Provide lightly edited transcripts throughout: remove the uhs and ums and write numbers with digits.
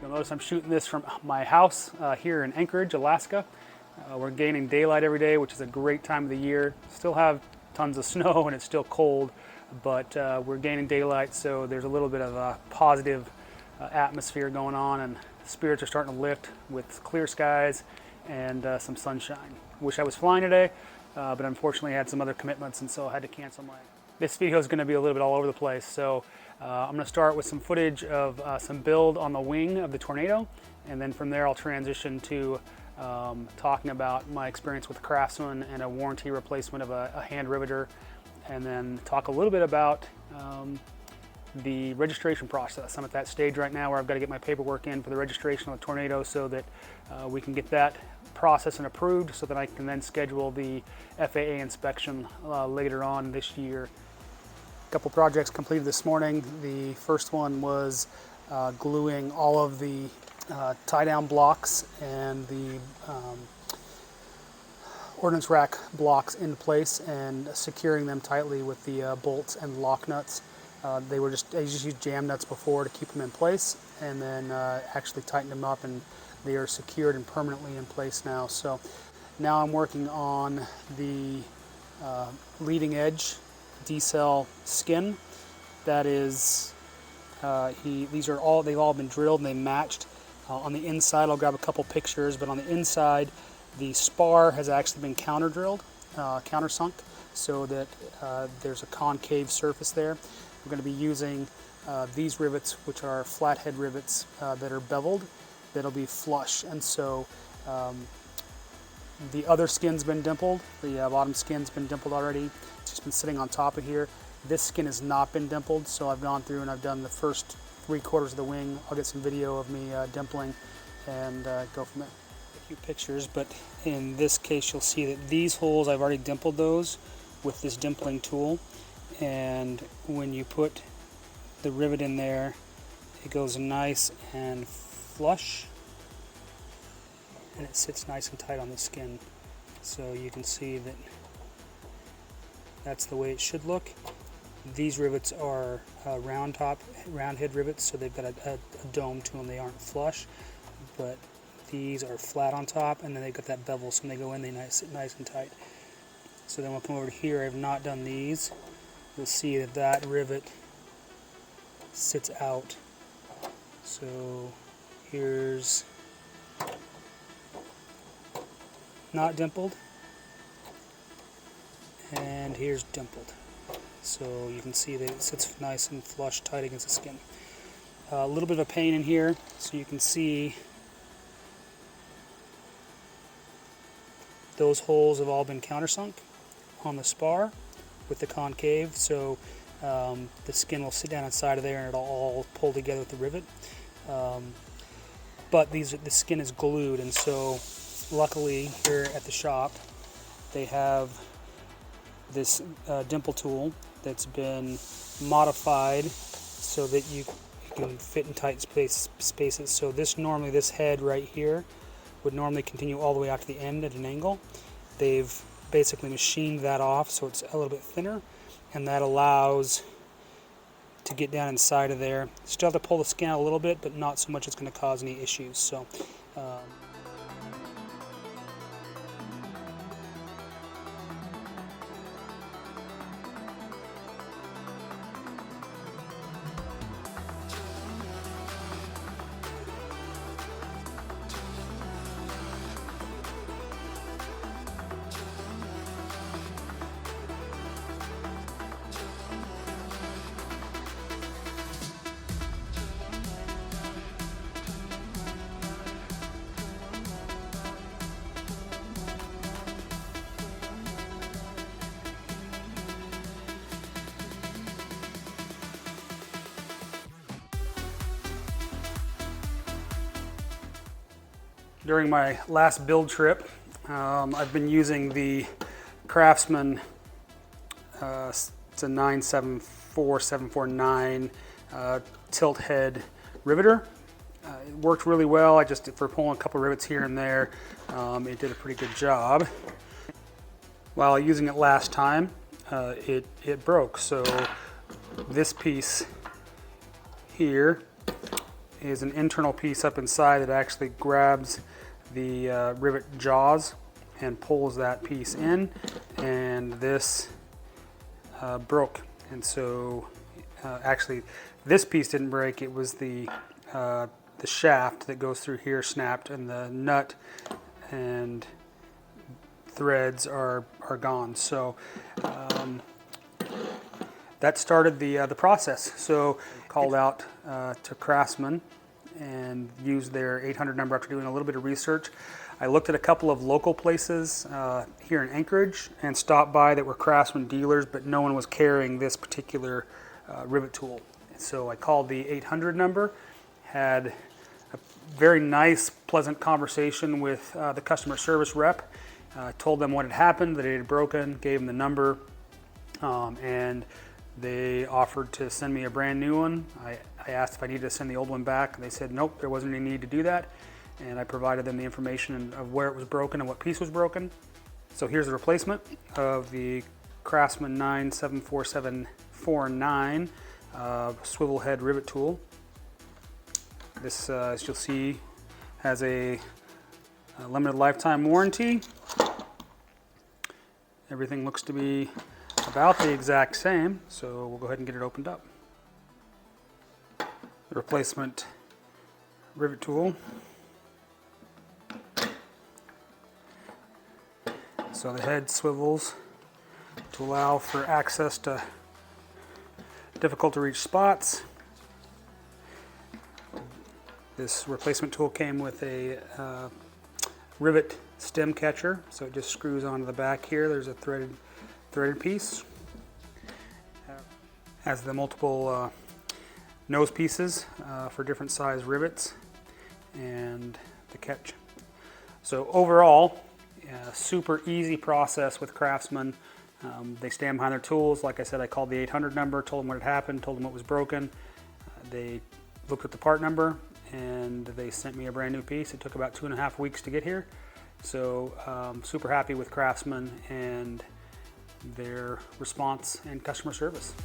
You'll notice I'm shooting this from my house here in Anchorage, Alaska. We're gaining daylight every day, which is a great time of the year. Still have tons of snow and it's still cold, but we're gaining daylight, so there's a little bit of a positive atmosphere going on, and spirits are starting to lift with clear skies and some sunshine. Wish I was flying today, but unfortunately I had some other commitments, and so I had to cancel mine. This video is going to be a little bit all over the place, so I'm going to start with some footage of some build on the wing of the Tornado, and then from there I'll transition to talking about my experience with the Craftsman and a warranty replacement of a hand riveter, and then talk a little bit about the registration process. I'm at that stage right now where I've got to get my paperwork in for the registration of the Tornado so that we can get that process and approved, so that I can then schedule the FAA inspection later on this year. A couple projects completed this morning. The first one was gluing all of the tie-down blocks and the ordnance rack blocks in place and securing them tightly with the bolts and lock nuts. I just used jam nuts before to keep them in place, and then actually tightened them up, and they are secured and permanently in place now. So now I'm working on the leading edge D-cell skin. That is, they've all been drilled and they matched. On the inside, I'll grab a couple pictures, but on the inside, the spar has actually been countersunk, so that there's a concave surface there. We're going to be using these rivets, which are flathead rivets that are beveled, that'll be flush. And so the other skin's been dimpled, the bottom skin's been dimpled already. It's just been sitting on top of here. This skin has not been dimpled, so I've gone through and I've done the first 3/4 of the wing. I'll get some video of me dimpling and go from there. A few pictures, but in this case you'll see that these holes, I've already dimpled those with this dimpling tool, and when you put the rivet in there, it goes nice and flush, and it sits nice and tight on the skin. So you can see that that's the way it should look. These rivets are round head rivets, so they've got a dome to them. They aren't flush, but these are flat on top, and then they've got that bevel, so when they go in, they sit nice and tight. So then we'll come over to here. I've not done these. You'll see that that rivet sits out. So here's not dimpled, and here's dimpled. So you can see that it sits nice and flush, tight against the skin. A little bit of a pain in here, so you can see those holes have all been countersunk on the spar with the concave, so the skin will sit down inside of there and it'll all pull together with the rivet. But the skin is glued, and so luckily here at the shop they have this dimple tool that's been modified so that you can fit in tight spaces. So this head right here would normally continue all the way out to the end at an angle. They've basically machined that off so it's a little bit thinner, and that allows to get down inside of there. Still have to pull the skin out a little bit, but not so much it's going to cause any issues. So during my last build trip, I've been using the Craftsman, it's a 974749 tilt head riveter. It worked really well. For pulling a couple rivets here and there, it did a pretty good job. While using it last time, it broke. So this piece here is an internal piece up inside that actually grabs the rivet jaws and pulls that piece in, and this broke. And so actually this piece didn't break, it was the shaft that goes through here snapped, and the nut and threads are gone. So that started the process. So called out to Craftsman and used their 800 number after doing a little bit of research. I looked at a couple of local places here in Anchorage and stopped by that were Craftsman dealers, but no one was carrying this particular rivet tool. So I called the 800 number, had a very nice, pleasant conversation with the customer service rep. Told them what had happened, that it had broken, gave them the number, and they offered to send me a brand new one. I asked if I needed to send the old one back, and they said nope, there wasn't any need to do that. And I provided them the information of where it was broken and what piece was broken. So here's the replacement of the Craftsman 974749 swivel head rivet tool. This, as you'll see, has a limited lifetime warranty. Everything looks to be about the exact same, so we'll go ahead and get it opened up. The replacement rivet tool. So the head swivels to allow for access to difficult to reach spots. This replacement tool came with a rivet stem catcher, so it just screws onto the back here. There's a threaded piece. Has the multiple nose pieces for different size rivets and the catch. So overall, super easy process with Craftsman. They stand behind their tools. Like I said, I called the 800 number, told them what had happened, told them what was broken. They looked at the part number and they sent me a brand new piece. It took about 2.5 weeks to get here. So super happy with Craftsman and their response and customer service.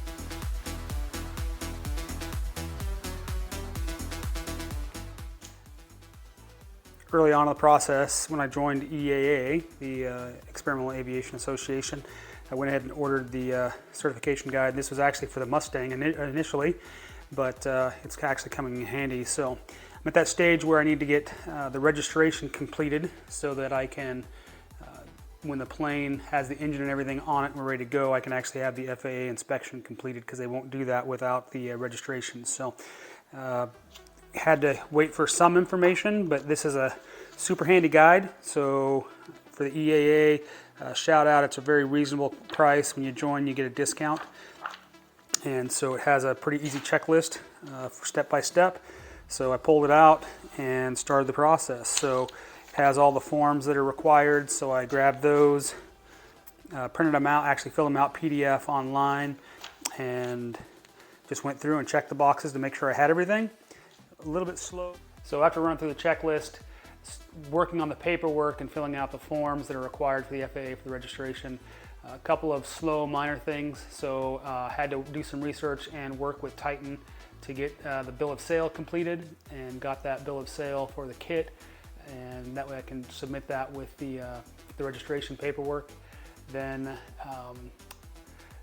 Early on in the process, when I joined EAA, the Experimental Aviation Association, I went ahead and ordered the certification guide. This was actually for the Mustang initially, but it's actually coming in handy. So I'm at that stage where I need to get the registration completed so that I can, when the plane has the engine and everything on it and we're ready to go, I can actually have the FAA inspection completed, because they won't do that without the registration. So had to wait for some information, but this is a super handy guide. So for the EAA, shout out, it's a very reasonable price. When you join, you get a discount. And so it has a pretty easy checklist for step by step. So I pulled it out and started the process. So it has all the forms that are required. So I grabbed those, printed them out, actually filled them out PDF online, and just went through and checked the boxes to make sure I had everything. A little bit slow. So after running through the checklist, working on the paperwork and filling out the forms that are required for the FAA for the registration, a couple of slow minor things. So had to do some research and work with Titan to get the bill of sale completed, and got that bill of sale for the kit, and that way I can submit that with the registration paperwork. Then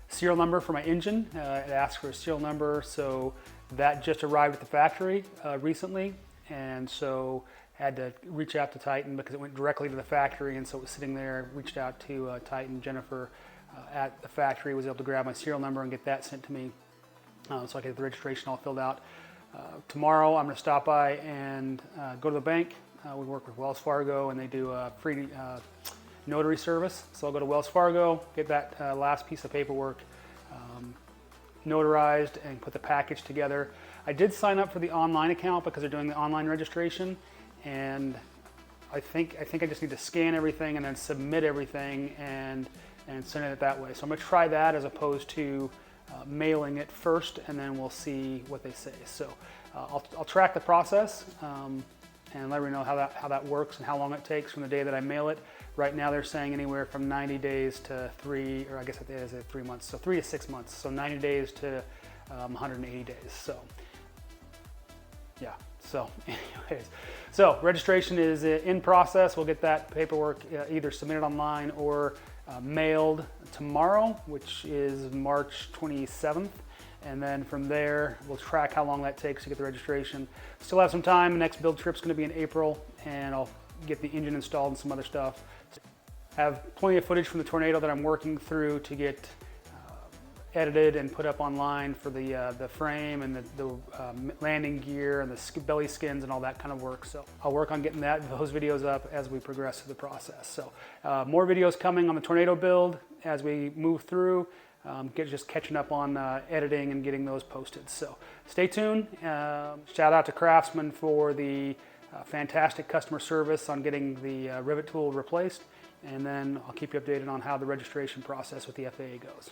serial number for my engine. It asked for a serial number, so that just arrived at the factory recently, and so had to reach out to Titan because it went directly to the factory, and so it was sitting there. Reached out to Titan. Jennifer at the factory was able to grab my serial number and get that sent to me, so I could get the registration all filled out. Tomorrow I'm going to stop by and go to the bank. We work with Wells Fargo, and they do a free notary service. So I'll go to Wells Fargo, get that last piece of paperwork notarized, and put the package together. I did sign up for the online account because they're doing the online registration, and I think I just need to scan everything and then submit everything and send it that way. So I'm going to try that as opposed to mailing it first, and then we'll see what they say. So I'll track the process and let everyone know how that works and how long it takes from the day that I mail it. Right now they're saying anywhere from 90 days to 3, or I guess it is 3 months, so 3 to 6 months. So 90 days to 180 days. So yeah, So anyways, so registration is in process. We'll get that paperwork either submitted online or mailed tomorrow, which is March 27th. And then from there, we'll track how long that takes to get the registration. Still have some time. The next build trip's going to be in April, and I'll get the engine installed and some other stuff. Have plenty of footage from the tornado that I'm working through to get edited and put up online for the frame and the landing gear and the belly skins and all that kind of work. So I'll work on getting those videos up as we progress through the process. So more videos coming on the tornado build as we move through. Just catching up on editing and getting those posted. So stay tuned. Shout out to Craftsman for the fantastic customer service on getting the rivet tool replaced. And then I'll keep you updated on how the registration process with the FAA goes.